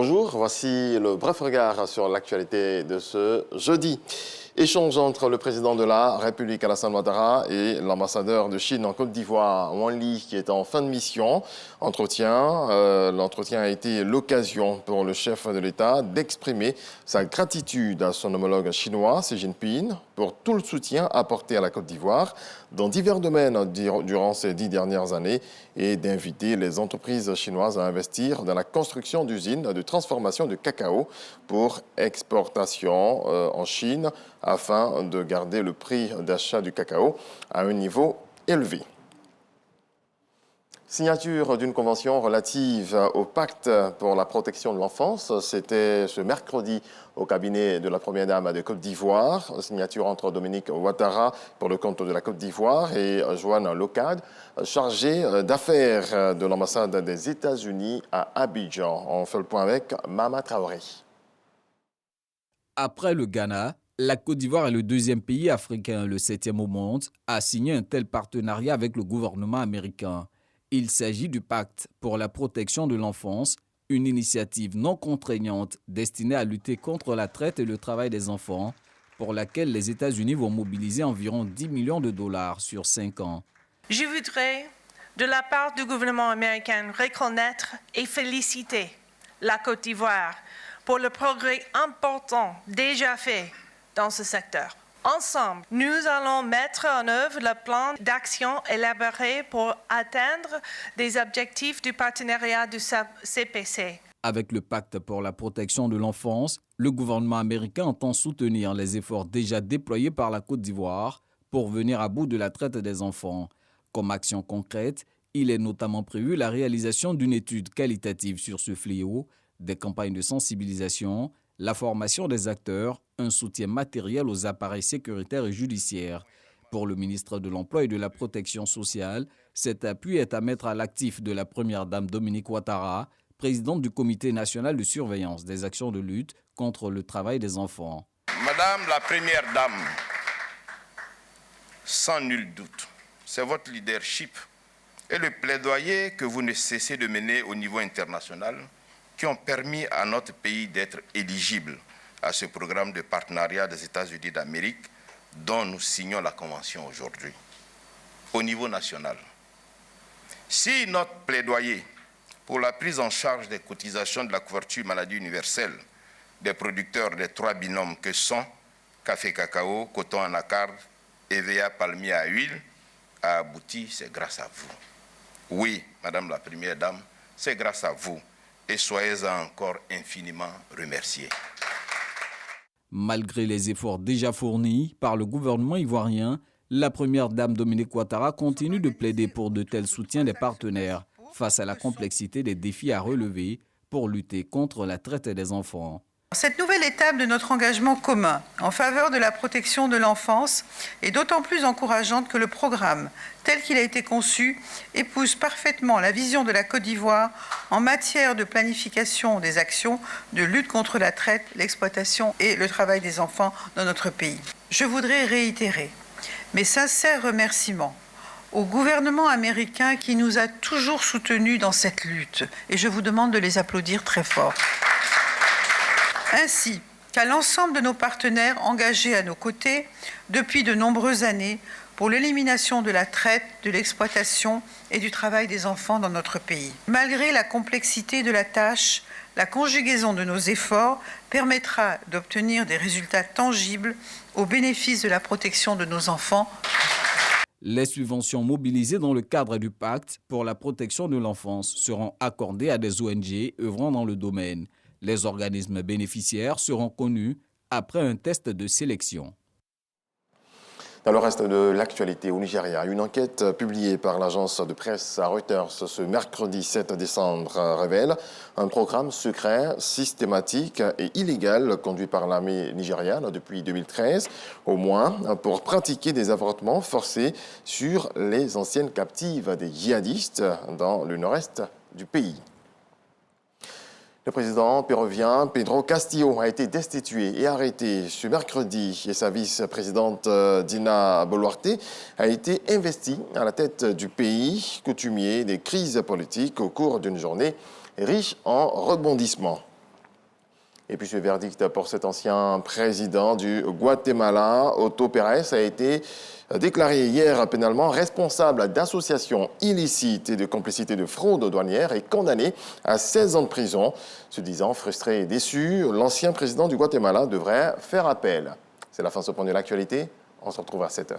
Bonjour, voici le bref regard sur l'actualité de ce jeudi. Échange entre le président de la République Alassane Ouattara et l'ambassadeur de Chine en Côte d'Ivoire, Wang Li, qui est en fin de mission. L'entretien a été l'occasion pour le chef de l'État d'exprimer sa gratitude à son homologue chinois, Xi Jinping, pour tout le soutien apporté à la Côte d'Ivoire dans divers domaines durant ces 10 dernières années et d'inviter les entreprises chinoises à investir dans la construction d'usines de transformation de cacao pour exportation en Chine afin de garder le prix d'achat du cacao à un niveau élevé. Signature d'une convention relative au pacte pour la protection de l'enfance, c'était ce mercredi au cabinet de la Première Dame de Côte d'Ivoire. Signature entre Dominique Ouattara pour le compte de la Côte d'Ivoire et Joanne Locade, chargée d'affaires de l'ambassade des États-Unis à Abidjan. On fait le point avec Mama Traoré. Après le Ghana, la Côte d'Ivoire est le deuxième pays africain, le 7e au monde, à signer un tel partenariat avec le gouvernement américain. Il s'agit du pacte pour la protection de l'enfance, une initiative non contraignante destinée à lutter contre la traite et le travail des enfants, pour laquelle les États-Unis vont mobiliser environ 10 millions de dollars sur 5 ans. Je voudrais, de la part du gouvernement américain, reconnaître et féliciter la Côte d'Ivoire pour le progrès important déjà fait dans ce secteur. Ensemble, nous allons mettre en œuvre le plan d'action élaboré pour atteindre des objectifs du partenariat du CPC. Avec le pacte pour la protection de l'enfance, le gouvernement américain entend soutenir les efforts déjà déployés par la Côte d'Ivoire pour venir à bout de la traite des enfants. Comme action concrète, il est notamment prévu la réalisation d'une étude qualitative sur ce fléau, des campagnes de sensibilisation, la formation des acteurs, un soutien matériel aux appareils sécuritaires et judiciaires. Pour le ministre de l'Emploi et de la Protection sociale, cet appui est à mettre à l'actif de la Première Dame Dominique Ouattara, présidente du Comité national de surveillance des actions de lutte contre le travail des enfants. Madame la Première Dame, sans nul doute, c'est votre leadership et le plaidoyer que vous ne cessez de mener au niveau international qui ont permis à notre pays d'être éligible à ce programme de partenariat des États-Unis d'Amérique dont nous signons la convention aujourd'hui, au niveau national. Si notre plaidoyer pour la prise en charge des cotisations de la couverture maladie universelle des producteurs des 3 binômes que sont café cacao, coton anacarde, EVA palmier à huile a abouti, c'est grâce à vous. Oui, Madame la Première Dame, c'est grâce à vous. Et soyez-en encore infiniment remerciés. Malgré les efforts déjà fournis par le gouvernement ivoirien, la Première Dame Dominique Ouattara continue de plaider pour de tels soutiens des partenaires face à la complexité des défis à relever pour lutter contre la traite des enfants. Cette nouvelle étape de notre engagement commun en faveur de la protection de l'enfance est d'autant plus encourageante que le programme, tel qu'il a été conçu, épouse parfaitement la vision de la Côte d'Ivoire en matière de planification des actions de lutte contre la traite, l'exploitation et le travail des enfants dans notre pays. Je voudrais réitérer mes sincères remerciements au gouvernement américain qui nous a toujours soutenus dans cette lutte et je vous demande de les applaudir très fort. Ainsi qu'à l'ensemble de nos partenaires engagés à nos côtés depuis de nombreuses années pour l'élimination de la traite, de l'exploitation et du travail des enfants dans notre pays. Malgré la complexité de la tâche, la conjugaison de nos efforts permettra d'obtenir des résultats tangibles au bénéfice de la protection de nos enfants. Les subventions mobilisées dans le cadre du pacte pour la protection de l'enfance seront accordées à des ONG œuvrant dans le domaine. Les organismes bénéficiaires seront connus après un test de sélection. Dans le reste de l'actualité au Nigeria, une enquête publiée par l'agence de presse Reuters ce mercredi 7 décembre révèle un programme secret, systématique et illégal conduit par l'armée nigériane depuis 2013, au moins pour pratiquer des avortements forcés sur les anciennes captives des djihadistes dans le nord-est du pays. Le président péruvien Pedro Castillo a été destitué et arrêté ce mercredi et sa vice-présidente Dina Boluarte a été investie à la tête du pays, coutumier des crises politiques au cours d'une journée riche en rebondissements. Et puis ce verdict pour cet ancien président du Guatemala, Otto Pérez, a été déclaré hier pénalement responsable d'association illicite et de complicité de fraude douanière et condamné à 16 ans de prison. Se disant frustré et déçu, l'ancien président du Guatemala devrait faire appel. C'est la fin de ce point de l'actualité. On se retrouve à 7h.